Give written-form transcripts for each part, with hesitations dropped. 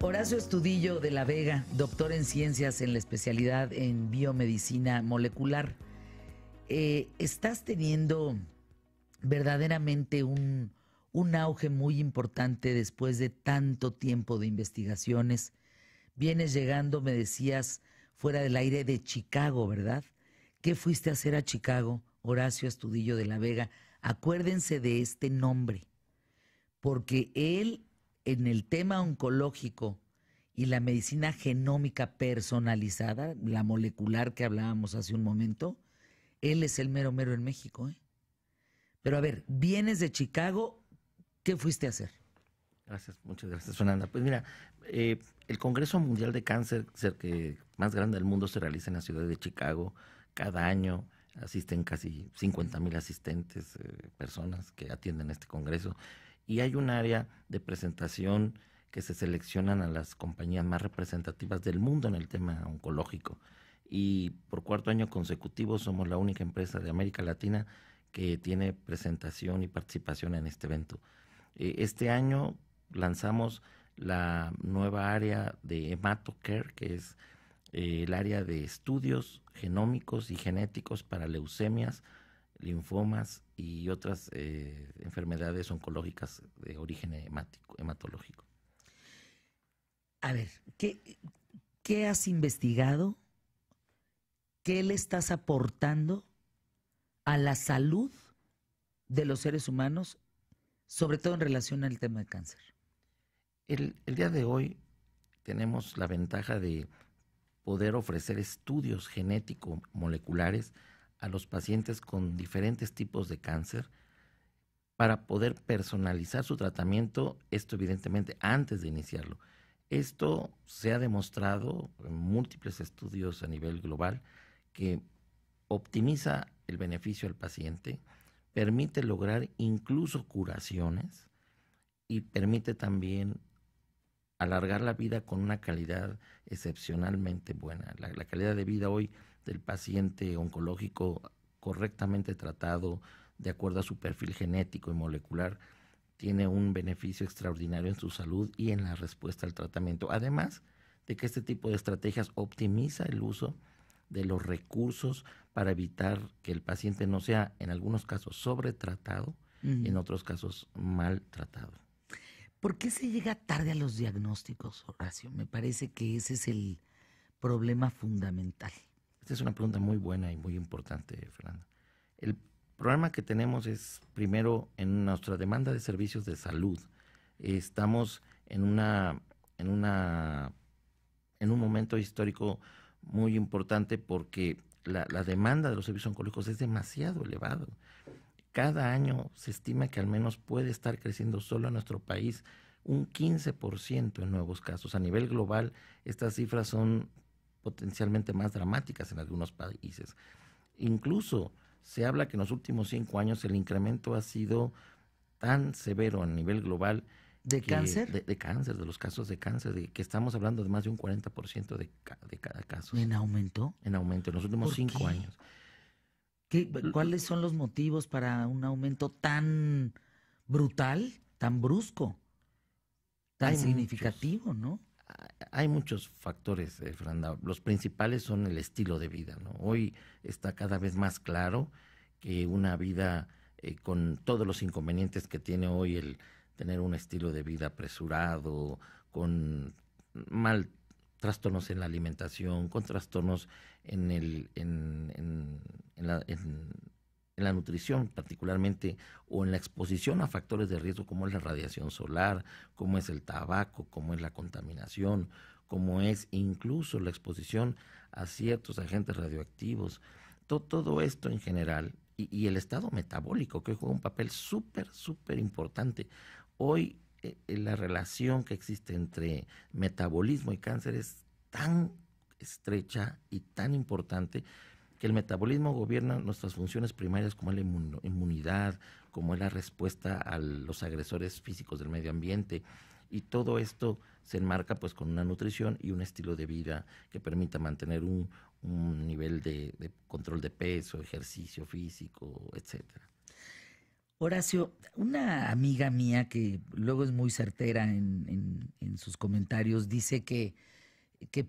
Horacio Estudillo de la Vega, doctor en ciencias en la especialidad en biomedicina molecular. Estás teniendo verdaderamente un auge muy importante después de tanto tiempo de investigaciones. Vienes llegando, me decías, fuera del aire de Chicago, ¿verdad? ¿Qué fuiste a hacer a Chicago, Horacio Estudillo de la Vega? Acuérdense de este nombre, porque él, en el tema oncológico y la medicina genómica personalizada, la molecular que hablábamos hace un momento, él es el mero mero en México, ¿eh? Pero a ver, vienes de Chicago, ¿qué fuiste a hacer? Gracias, muchas gracias, Fernanda. Pues mira, el Congreso Mundial de Cáncer, que más grande del mundo, se realiza en la ciudad de Chicago. Cada año asisten casi 50,000 asistentes, personas que atienden este congreso. Y hay un área de presentación que se seleccionan a las compañías más representativas del mundo en el tema oncológico. Y por cuarto año consecutivo somos la única empresa de América Latina que tiene presentación y participación en este evento. Este año lanzamos la nueva área de HematoCare, que es el área de estudios genómicos y genéticos para leucemias, linfomas y otras enfermedades oncológicas de origen hematológico. A ver, ¿qué has investigado? ¿Qué le estás aportando a la salud de los seres humanos, sobre todo en relación al tema de cáncer? El día de hoy tenemos la ventaja de poder ofrecer estudios genético-moleculares a los pacientes con diferentes tipos de cáncer para poder personalizar su tratamiento, esto evidentemente antes de iniciarlo. Esto se ha demostrado en múltiples estudios a nivel global que optimiza el beneficio al paciente, permite lograr incluso curaciones y permite también alargar la vida con una calidad excepcionalmente buena. La calidad de vida hoy del paciente oncológico correctamente tratado, de acuerdo a su perfil genético y molecular, tiene un beneficio extraordinario en su salud y en la respuesta al tratamiento. Además de que este tipo de estrategias optimiza el uso de los recursos para evitar que el paciente no sea, en algunos casos, sobretratado y en otros casos maltratado. ¿Por qué se llega tarde a los diagnósticos, Horacio? Me parece que ese es el problema fundamental. Esta es una pregunta muy buena y muy importante, Fernanda. El problema que tenemos es, primero, en nuestra demanda de servicios de salud. Estamos en un momento histórico muy importante porque la demanda de los servicios oncológicos es demasiado elevado. Cada año se estima que al menos puede estar creciendo solo en nuestro país un 15% en nuevos casos. A nivel global, estas cifras son potencialmente más dramáticas en algunos países. Incluso se habla que en los últimos 5 años el incremento ha sido tan severo a nivel global. ¿De cáncer? De cáncer, de los casos de cáncer, de que estamos hablando de más de un 40% de cada caso. ¿En aumento? En aumento en los últimos 5 años. ¿Cuáles son los motivos para un aumento tan brutal, tan brusco, tan significativo, ¿no? Hay muchos factores, Fernanda. Los principales son el estilo de vida, ¿no? Hoy está cada vez más claro que una vida con todos los inconvenientes que tiene hoy el tener un estilo de vida apresurado, con trastornos en la alimentación, con trastornos en la nutrición particularmente, o en la exposición a factores de riesgo como es la radiación solar, como es el tabaco, como es la contaminación, como es incluso la exposición a ciertos agentes radioactivos. Todo esto en general, y el estado metabólico, que juega un papel súper importante. Hoy la relación que existe entre metabolismo y cáncer es tan estrecha y tan importante que el metabolismo gobierna nuestras funciones primarias, como es la inmunidad, como es la respuesta a los agresores físicos del medio ambiente, y todo esto se enmarca pues con una nutrición y un estilo de vida que permita mantener un nivel de control de peso, ejercicio físico, etcétera. Horacio, una amiga mía que luego es muy certera en sus comentarios, dice que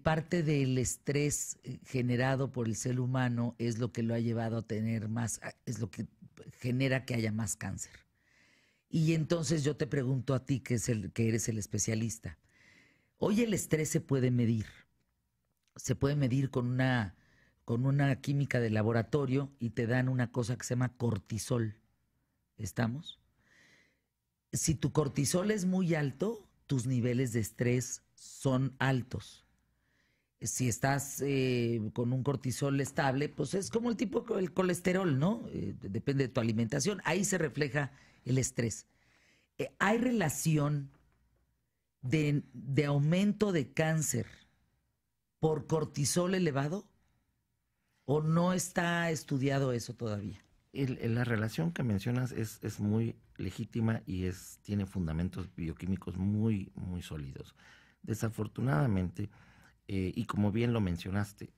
parte del estrés generado por el ser humano es lo que lo ha llevado a tener más, es lo que genera que haya más cáncer. Y entonces yo te pregunto a ti, que eres el especialista. Hoy el estrés se puede medir con una química de laboratorio y te dan una cosa que se llama cortisol. ¿Estamos? Si tu cortisol es muy alto, tus niveles de estrés son altos. Si estás con un cortisol estable, pues es como el tipo el colesterol, ¿no? Depende de tu alimentación. Ahí se refleja el estrés. ¿Hay relación de aumento de cáncer por cortisol elevado? ¿O no está estudiado eso todavía? La relación que mencionas es muy legítima y tiene fundamentos bioquímicos muy, muy sólidos. Desafortunadamente, y como bien lo mencionaste,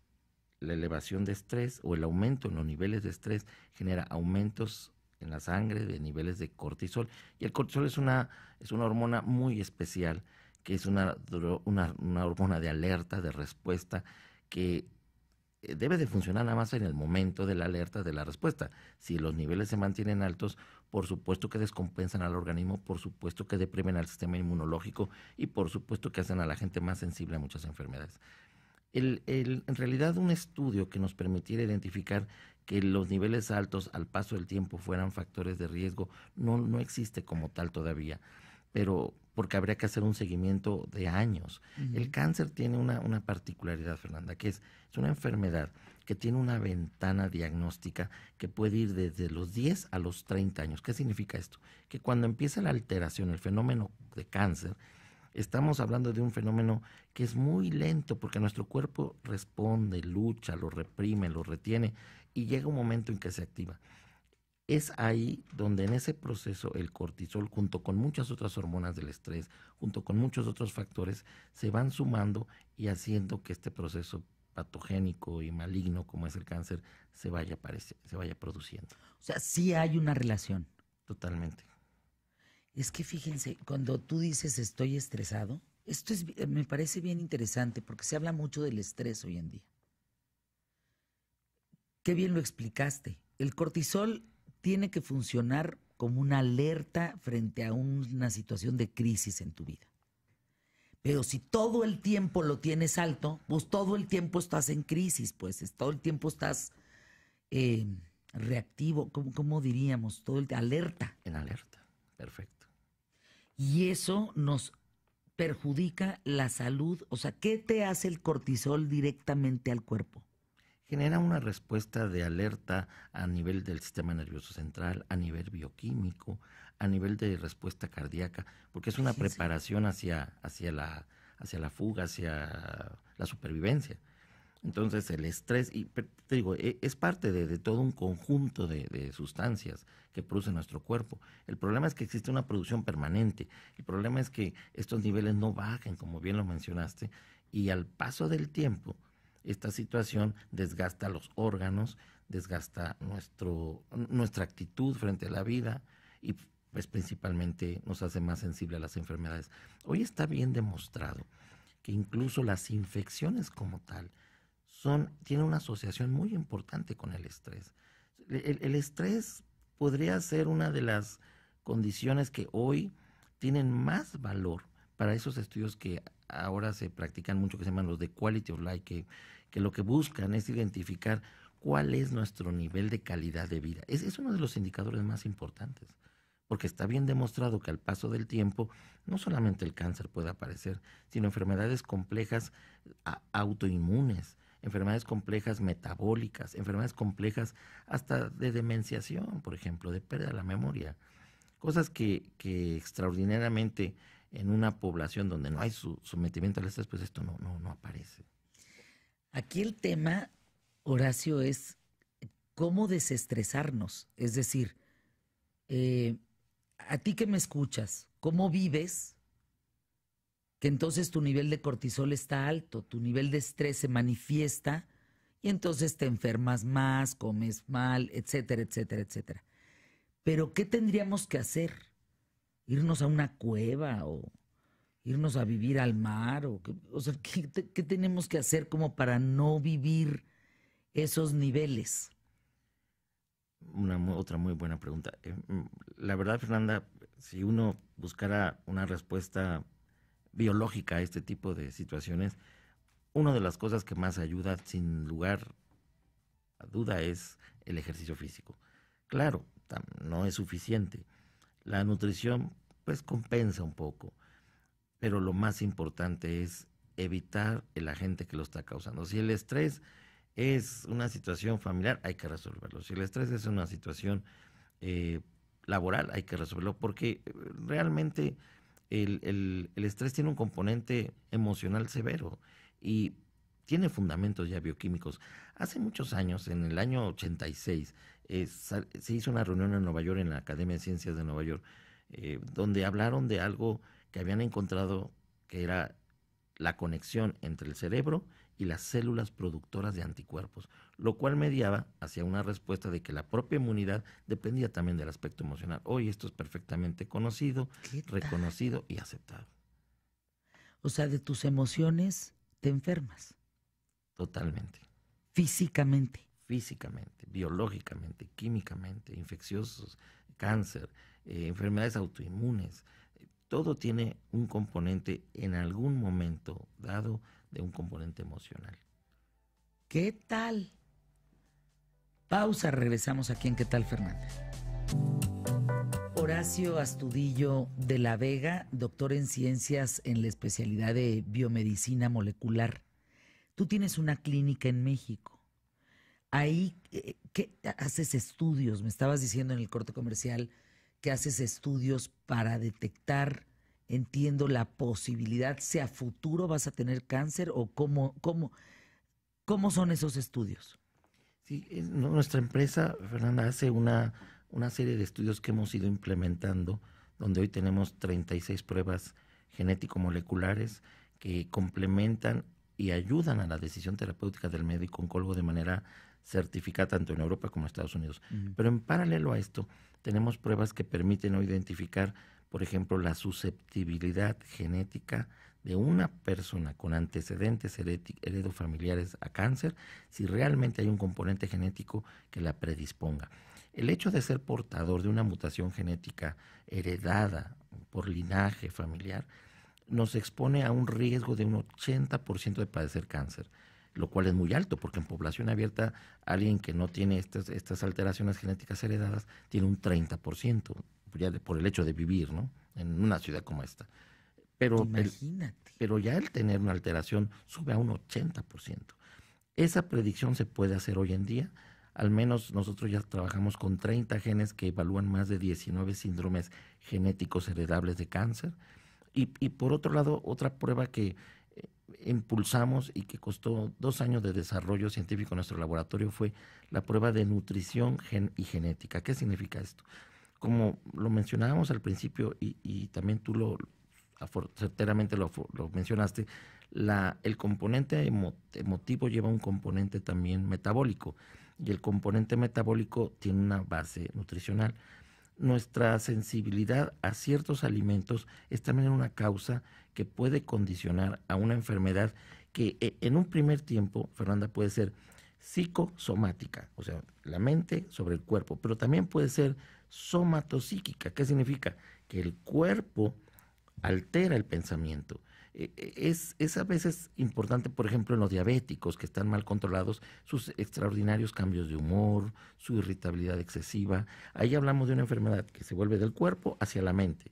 la elevación de estrés o el aumento en los niveles de estrés genera aumentos en la sangre de niveles de cortisol. Y el cortisol es una hormona muy especial, que es una hormona de alerta, de respuesta, que debe de funcionar nada más en el momento de la alerta, de la respuesta. Si los niveles se mantienen altos, por supuesto que descompensan al organismo, por supuesto que deprimen al sistema inmunológico y por supuesto que hacen a la gente más sensible a muchas enfermedades. En realidad, un estudio que nos permitiera identificar que los niveles altos al paso del tiempo fueran factores de riesgo no existe como tal todavía, pero porque habría que hacer un seguimiento de años. El cáncer tiene una particularidad, Fernanda, que es una enfermedad que tiene una ventana diagnóstica que puede ir desde los 10 a los 30 años. ¿Qué significa esto? Que cuando empieza la alteración, el fenómeno de cáncer, estamos hablando de un fenómeno que es muy lento porque nuestro cuerpo responde, lucha, lo reprime, lo retiene y llega un momento en que se activa. Es ahí donde en ese proceso el cortisol, junto con muchas otras hormonas del estrés, junto con muchos otros factores, se van sumando y haciendo que este proceso patogénico y maligno como es el cáncer se vaya produciendo. O sea, sí hay una relación. Totalmente. Es que fíjense, cuando tú dices estoy estresado, me parece bien interesante porque se habla mucho del estrés hoy en día. Qué bien lo explicaste. El cortisol tiene que funcionar como una alerta frente a una situación de crisis en tu vida. Pero si todo el tiempo lo tienes alto, pues todo el tiempo estás en crisis, pues todo el tiempo estás reactivo, ¿cómo diríamos? Alerta. En alerta, perfecto. Y eso nos perjudica la salud. O sea, ¿qué te hace el cortisol directamente al cuerpo? Genera una respuesta de alerta a nivel del sistema nervioso central, a nivel bioquímico, a nivel de respuesta cardíaca, porque es una preparación hacia la fuga, hacia la supervivencia. Entonces el estrés, y te digo, es parte de todo un conjunto de sustancias que produce nuestro cuerpo. El problema es que existe una producción permanente. El problema es que estos niveles no bajen, como bien lo mencionaste, y al paso del tiempo, esta situación desgasta los órganos, desgasta nuestra actitud frente a la vida y pues principalmente nos hace más sensible a las enfermedades. Hoy está bien demostrado que incluso las infecciones como tal tienen una asociación muy importante con el estrés. El estrés podría ser una de las condiciones que hoy tienen más valor para esos estudios que ahora se practican mucho, que se llaman los de Quality of Life, que lo que buscan es identificar cuál es nuestro nivel de calidad de vida. Es uno de los indicadores más importantes, porque está bien demostrado que al paso del tiempo no solamente el cáncer puede aparecer, sino enfermedades complejas autoinmunes, enfermedades complejas metabólicas, enfermedades complejas hasta de demenciación, por ejemplo, de pérdida de la memoria. Cosas que extraordinariamente en una población donde no hay sometimiento al estrés, pues esto no aparece. Aquí el tema, Horacio, es cómo desestresarnos. Es decir, a ti que me escuchas, ¿cómo vives? Que entonces tu nivel de cortisol está alto, tu nivel de estrés se manifiesta y entonces te enfermas más, comes mal, etcétera, etcétera, etcétera. Pero ¿qué tendríamos que hacer? ¿Irnos a una cueva o irnos a vivir al mar? O sea, ¿qué tenemos que hacer como para no vivir esos niveles? Otra muy buena pregunta. La verdad, Fernanda, si uno buscara una respuesta biológica a este tipo de situaciones, una de las cosas que más ayuda, sin lugar a duda, es el ejercicio físico. Claro, no es suficiente. La nutrición, pues, compensa un poco, pero lo más importante es evitar el agente que lo está causando. Si el estrés es una situación familiar, hay que resolverlo. Si el estrés es una situación eh, laboral, hay que resolverlo, porque realmente el estrés tiene un componente emocional severo y tiene fundamentos ya bioquímicos. Hace muchos años, en el año 86, se hizo una reunión en Nueva York, en la Academia de Ciencias de Nueva York, donde hablaron de algo que habían encontrado, que era la conexión entre el cerebro y las células productoras de anticuerpos, lo cual mediaba hacia una respuesta de que la propia inmunidad dependía también del aspecto emocional. Hoy esto es perfectamente conocido, reconocido y aceptado. O sea, de tus emociones te enfermas. Totalmente. Físicamente. Físicamente, biológicamente, químicamente, infecciosos, cáncer, enfermedades autoinmunes. Todo tiene un componente en algún momento dado de un componente emocional. ¿Qué tal? Pausa, regresamos aquí en ¿Qué tal, Fernanda? Horacio Astudillo de la Vega, doctor en ciencias en la especialidad de biomedicina molecular. Tú tienes una clínica en México. Ahí, ¿qué haces estudios? Me estabas diciendo en el corte comercial que haces estudios para detectar, entiendo, la posibilidad, si a futuro vas a tener cáncer o cómo son esos estudios. Sí, nuestra empresa, Fernanda, hace una serie de estudios que hemos ido implementando, donde hoy tenemos 36 pruebas genético-moleculares que complementan y ayudan a la decisión terapéutica del médico oncólogo de manera certificada tanto en Europa como en Estados Unidos. Pero en paralelo a esto, tenemos pruebas que permiten hoy identificar, por ejemplo, la susceptibilidad genética de una persona con antecedentes heredofamiliares a cáncer, si realmente hay un componente genético que la predisponga. El hecho de ser portador de una mutación genética heredada por linaje familiar nos expone a un riesgo de un 80% de padecer cáncer, lo cual es muy alto, porque en población abierta, alguien que no tiene estas alteraciones genéticas heredadas tiene un 30%, ya por el hecho de vivir, ¿no?, en una ciudad como esta. Pero pero ya el tener una alteración sube a un 80%. Esa predicción se puede hacer hoy en día. Al menos nosotros ya trabajamos con 30 genes que evalúan más de 19 síndromes genéticos heredables de cáncer. Y por otro lado, otra prueba que impulsamos y que costó 2 años de desarrollo científico en nuestro laboratorio fue la prueba de nutrición y genética. ¿Qué significa esto? Como lo mencionábamos al principio y también tú certeramente lo mencionaste, el componente emotivo lleva un componente también metabólico y el componente metabólico tiene una base nutricional. Nuestra sensibilidad a ciertos alimentos es también una causa que puede condicionar a una enfermedad que en un primer tiempo, Fernanda, puede ser psicosomática, o sea, la mente sobre el cuerpo, pero también puede ser somatopsíquica. ¿Qué significa? Que el cuerpo altera el pensamiento. Es a veces importante, por ejemplo, en los diabéticos que están mal controlados, sus extraordinarios cambios de humor, su irritabilidad excesiva. Ahí hablamos de una enfermedad que se vuelve del cuerpo hacia la mente,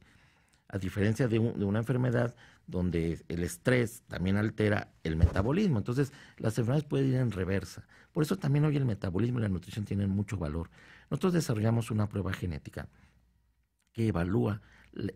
a diferencia de una enfermedad donde el estrés también altera el metabolismo. Entonces, las enfermedades pueden ir en reversa. Por eso también hoy el metabolismo y la nutrición tienen mucho valor. Nosotros desarrollamos una prueba genética que evalúa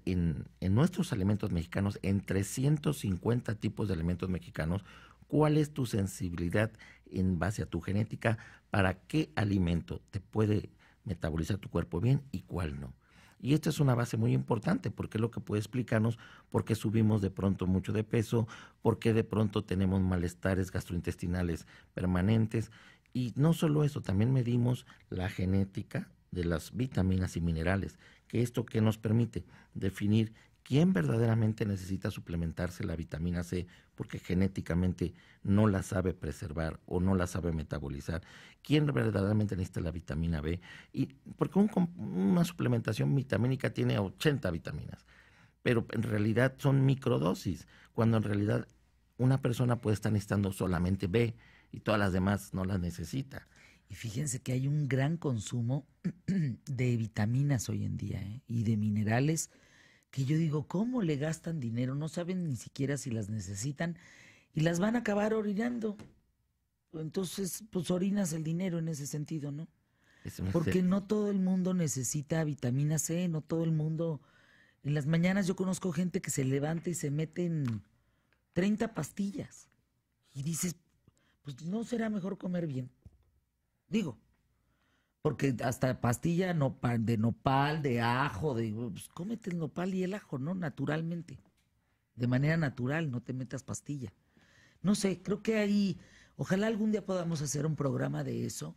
en nuestros alimentos mexicanos, en 350 tipos de alimentos mexicanos, cuál es tu sensibilidad en base a tu genética para qué alimento te puede metabolizar tu cuerpo bien y cuál no. Y esta es una base muy importante porque es lo que puede explicarnos por qué subimos de pronto mucho de peso, por qué de pronto tenemos malestares gastrointestinales permanentes. Y no solo eso, también medimos la genética de las vitaminas y minerales, que esto que nos permite definir quién verdaderamente necesita suplementarse la vitamina C porque genéticamente no la sabe preservar o no la sabe metabolizar, quién verdaderamente necesita la vitamina B, y porque una suplementación vitamínica tiene 80 vitaminas, pero en realidad son microdosis, cuando en realidad una persona puede estar necesitando solamente B y todas las demás no las necesita. Y fíjense que hay un gran consumo de vitaminas hoy en día, ¿eh? Y de minerales, que yo digo, ¿cómo le gastan dinero? No saben ni siquiera si las necesitan y las van a acabar orinando. Entonces, pues orinas el dinero en ese sentido, ¿no? Porque no todo el mundo necesita vitamina C, no todo el mundo. En las mañanas yo conozco gente que se levanta y se mete en 30 pastillas. Y dices, pues no será mejor comer bien. Digo, porque hasta pastilla de nopal, de ajo, pues cómete el nopal y el ajo, ¿no? Naturalmente. De manera natural, no te metas pastilla. No sé, creo que ahí, ojalá algún día podamos hacer un programa de eso,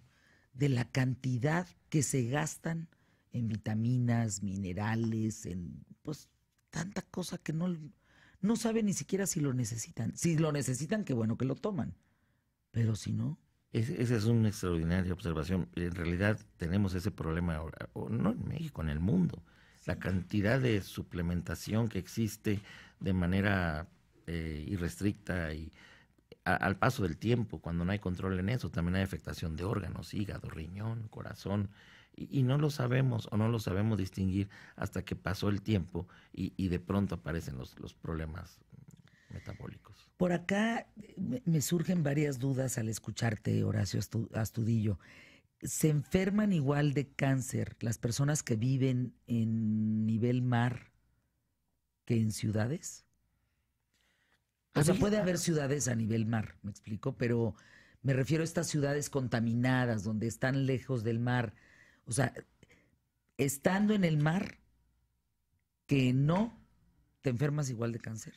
de la cantidad que se gastan en vitaminas, minerales, en pues tanta cosa que no saben ni siquiera si lo necesitan. Si lo necesitan, qué bueno que lo toman. Pero si no. Esa es una extraordinaria observación. En realidad tenemos ese problema ahora, o no en México, en el mundo. Sí. La cantidad de suplementación que existe de manera irrestricta y al paso del tiempo, cuando no hay control en eso, también hay afectación de órganos, hígado, riñón, corazón, y no lo sabemos o no lo sabemos distinguir hasta que pasó el tiempo y de pronto aparecen los problemas metabólicos. Por acá me surgen varias dudas al escucharte, Horacio Astudillo. ¿Se enferman igual de cáncer las personas que viven en nivel mar que en ciudades? O sea, puede haber ciudades a nivel mar, me explico, pero me refiero a estas ciudades contaminadas, donde están lejos del mar. O sea, estando en el mar, que no te enfermas igual de cáncer.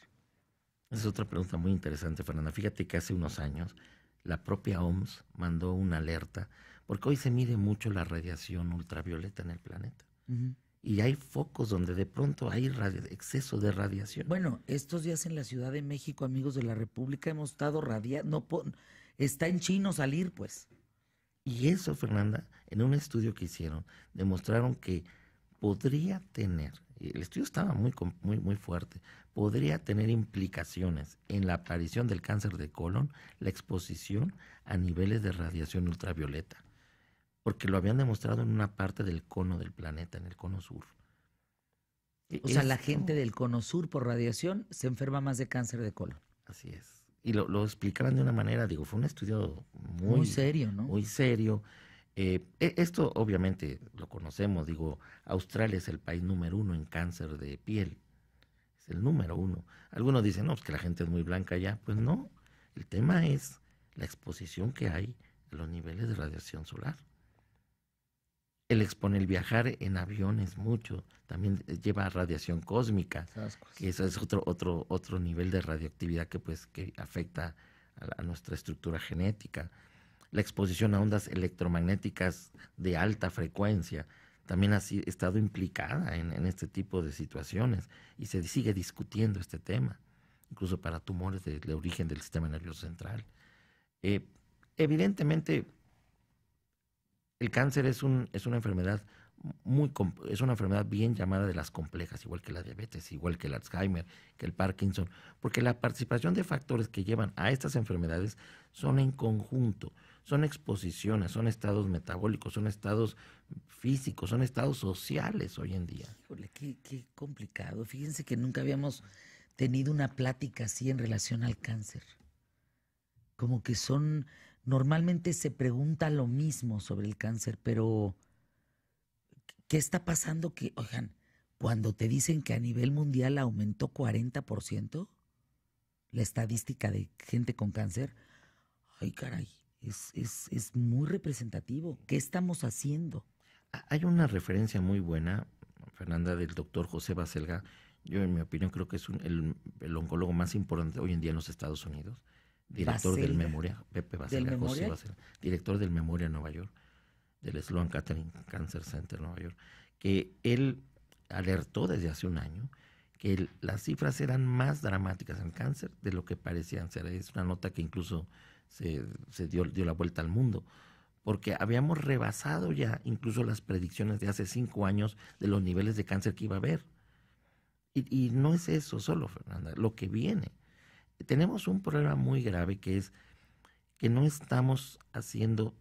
Esa es otra pregunta muy interesante, Fernanda. Fíjate que hace unos años la propia OMS mandó una alerta, porque hoy se mide mucho la radiación ultravioleta en el planeta. Uh-huh. Y hay focos donde de pronto hay exceso de radiación. Bueno, estos días en la Ciudad de México, amigos de la República, hemos estado radiando. Está en chino salir, pues. Y eso, Fernanda, en un estudio que hicieron, demostraron que podría tener, el estudio estaba muy fuerte, podría tener implicaciones en la aparición del cáncer de colon, la exposición a niveles de radiación ultravioleta, porque lo habían demostrado en una parte del cono del planeta, en el cono sur. O sea, la gente del cono sur por radiación se enferma más de cáncer de colon. Así es. Y lo explicaban de una manera, digo, fue un estudio muy serio, ¿no? Muy serio. Esto obviamente lo conocemos, digo, Australia es el país número 1 en cáncer de piel, es el número 1. Algunos dicen, no, pues que la gente es muy blanca ya, pues no, el tema es la exposición que hay a los niveles de radiación solar. El viajar en aviones mucho, también lleva radiación cósmica, que eso es otro nivel de radioactividad que afecta a nuestra estructura genética. La exposición a ondas electromagnéticas de alta frecuencia también ha estado implicada en este tipo de situaciones y se sigue discutiendo este tema, incluso para tumores de origen del sistema nervioso central. Evidentemente, el cáncer es una enfermedad es una enfermedad bien llamada de las complejas, igual que la diabetes, igual que el Alzheimer, que el Parkinson, porque la participación de factores que llevan a estas enfermedades son en conjunto, son exposiciones, son estados metabólicos, son estados físicos, son estados sociales hoy en día. Híjole, qué complicado. Fíjense que nunca habíamos tenido una plática así en relación al cáncer. Como que normalmente se pregunta lo mismo sobre el cáncer, pero ¿qué está pasando? Que, oigan, cuando te dicen que a nivel mundial aumentó 40% la estadística de gente con cáncer, ay caray, es muy representativo. ¿Qué estamos haciendo? Hay una referencia muy buena, Fernanda, del doctor José Baselga. Yo, en mi opinión, creo que es el oncólogo más importante hoy en día en los Estados Unidos. Director del Memoria, Pepe Baselga, José Baselga, director del Memoria en Nueva York. del Sloan Kettering Cancer Center en Nueva York, que él alertó desde hace un año que las cifras eran más dramáticas en cáncer de lo que parecían ser. Es una nota que incluso se dio la vuelta al mundo, porque habíamos rebasado ya incluso las predicciones de hace 5 años de los niveles de cáncer que iba a haber. Y no es eso solo, Fernanda, lo que viene. Tenemos un problema muy grave, que es que no estamos haciendo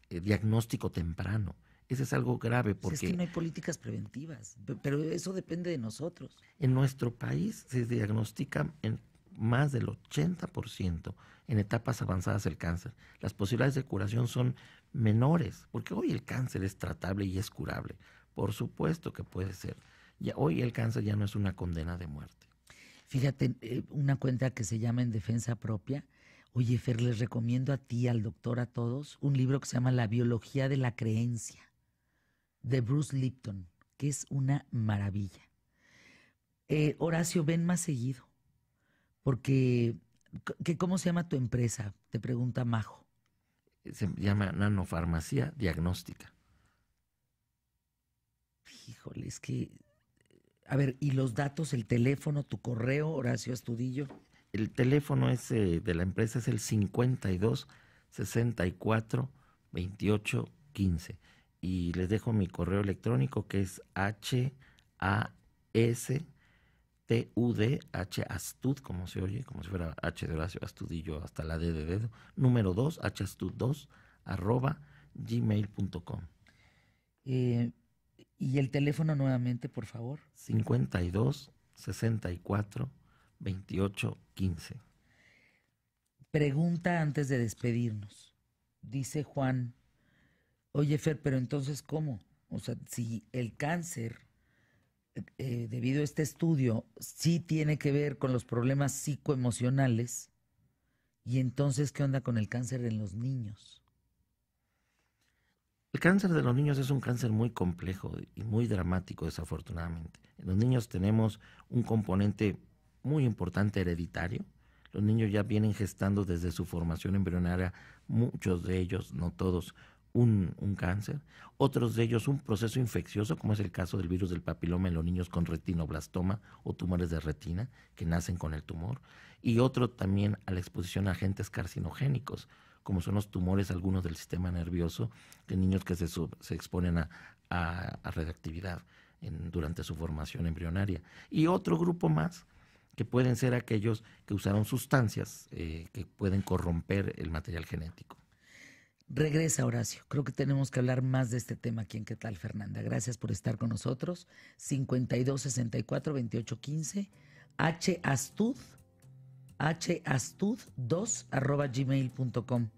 diagnóstico temprano. Ese es algo grave porque... Es que no hay políticas preventivas, pero eso depende de nosotros. En nuestro país se diagnostica en más del 80% en etapas avanzadas el cáncer. Las posibilidades de curación son menores, porque hoy el cáncer es tratable y es curable. Por supuesto que puede ser. Ya, hoy el cáncer ya no es una condena de muerte. Fíjate, una cuenta que se llama En Defensa Propia. Oye, Fer, les recomiendo a ti, al doctor, a todos, un libro que se llama La Biología de la Creencia, de Bruce Lipton, que es una maravilla. Horacio, ven más seguido, porque ¿cómo se llama tu empresa? Te pregunta Majo. Se llama Nanofarmacia Diagnóstica. Híjole, es que... A ver, ¿y los datos, el teléfono, tu correo, Horacio Astudillo? El teléfono de la empresa es el 52 64 28 15. Y les dejo mi correo electrónico, que es hastud, como se oye, como si fuera H de Horacio, Astudillo hasta la D de dedo, número 2, hastud2, @gmail.com. Y el teléfono nuevamente, por favor. 52 64 28 15. Pregunta antes de despedirnos. Dice Juan, oye, Fer, pero entonces, ¿cómo? O sea, si el cáncer, debido a este estudio, sí tiene que ver con los problemas psicoemocionales, ¿y entonces qué onda con el cáncer en los niños? El cáncer de los niños es un cáncer muy complejo y muy dramático, desafortunadamente. En los niños tenemos un componente muy importante hereditario. Los niños ya vienen gestando desde su formación embrionaria, muchos de ellos, no todos, un cáncer. Otros de ellos un proceso infeccioso, como es el caso del virus del papiloma en los niños con retinoblastoma o tumores de retina que nacen con el tumor. Y otro también a la exposición a agentes carcinogénicos, como son los tumores, algunos del sistema nervioso, de niños que se exponen a radioactividad durante su formación embrionaria. Y otro grupo más, que pueden ser aquellos que usaron sustancias que pueden corromper el material genético. Regresa, Horacio. Creo que tenemos que hablar más de este tema aquí en ¿Qué tal, Fernanda? Gracias por estar con nosotros. 52 64 28 15, hastud2 @gmail.com.